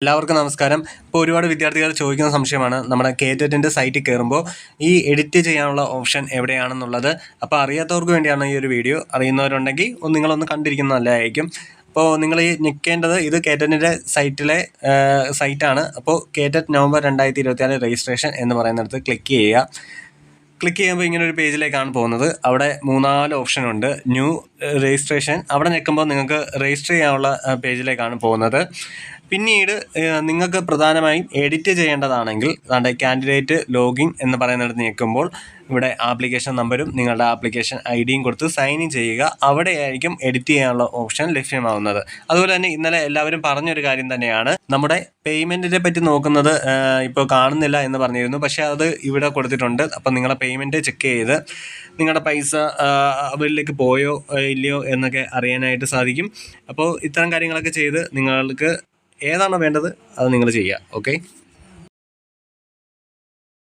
എല്ലാവർക്കും നമസ്കാരം. ഇപ്പോൾ ഒരുപാട് വിദ്യാർത്ഥികൾ ചോദിക്കുന്ന സംശയമാണ് നമ്മുടെ കേറ്ററ്റിൻ്റെ സൈറ്റിൽ കയറുമ്പോൾ ഈ എഡിറ്റ് ചെയ്യാനുള്ള ഓപ്ഷൻ എവിടെയാണെന്നുള്ളത്. അപ്പോൾ അറിയാത്തവർക്ക് വേണ്ടിയാണ് ഈ ഒരു വീഡിയോ. അറിയുന്നവരുണ്ടെങ്കിൽ നിങ്ങളൊന്ന് കണ്ടിരിക്കുന്നത് നല്ലതായിരിക്കും. അപ്പോൾ നിങ്ങൾ ഈ ഞെക്കേണ്ടത് ഇത് കേറ്ററ്റിൻ്റെ സൈറ്റാണ്. അപ്പോൾ കേറ്ററ്റ് നവംബർ 2024 രജിസ്ട്രേഷൻ എന്ന് പറയുന്നിടത്ത് ക്ലിക്ക് ചെയ്യുക. ക്ലിക്ക് ചെയ്യുമ്പോൾ ഇങ്ങനെ ഒരു പേജിലേക്കാണ് പോകുന്നത്. അവിടെ 3-4 ഓപ്ഷൻ ഉണ്ട്. ന്യൂ രജിസ്ട്രേഷൻ അവിടെ ഞെക്കുമ്പോൾ നിങ്ങൾക്ക് രജിസ്റ്റർ ചെയ്യാനുള്ള പേജിലേക്കാണ് പോകുന്നത്. പിന്നീട് നിങ്ങൾക്ക് പ്രധാനമായും എഡിറ്റ് ചെയ്യേണ്ടതാണെങ്കിൽ കാൻഡിഡേറ്റ് ലോഗിൻ എന്ന് പറയുന്നിടത്ത് ഞെക്കുമ്പോൾ ഇവിടെ ആപ്ലിക്കേഷൻ നമ്പരും നിങ്ങളുടെ ആപ്ലിക്കേഷൻ ഐഡിയും കൊടുത്ത് സൈൻ ഇൻ ചെയ്യുക. അവിടെയായിരിക്കും എഡിറ്റ് ചെയ്യാനുള്ള ഓപ്ഷൻ ലഭ്യമാവുന്നത്. അതുപോലെ തന്നെ ഇന്നലെ എല്ലാവരും പറഞ്ഞൊരു കാര്യം തന്നെയാണ്, നമ്മുടെ പേയ്മെൻറ്റിനെ പറ്റി നോക്കുന്നത് ഇപ്പോൾ കാണുന്നില്ല എന്ന് പറഞ്ഞിരുന്നു. പക്ഷേ അത് ഇവിടെ കൊടുത്തിട്ടുണ്ട്. അപ്പോൾ നിങ്ങളുടെ പേയ്മെൻറ്റ് ചെക്ക് ചെയ്ത് നിങ്ങളുടെ പൈസ അവരിലേക്ക് പോയോ ഇല്ലയോ എന്നൊക്കെ അറിയാനായിട്ട് സാധിക്കും. അപ്പോൾ ഇത്തരം കാര്യങ്ങളൊക്കെ ചെയ്ത് നിങ്ങൾക്ക് ഏതാണോ വേണ്ടത് അത് നിങ്ങൾ ചെയ്യുക. ഓക്കെ.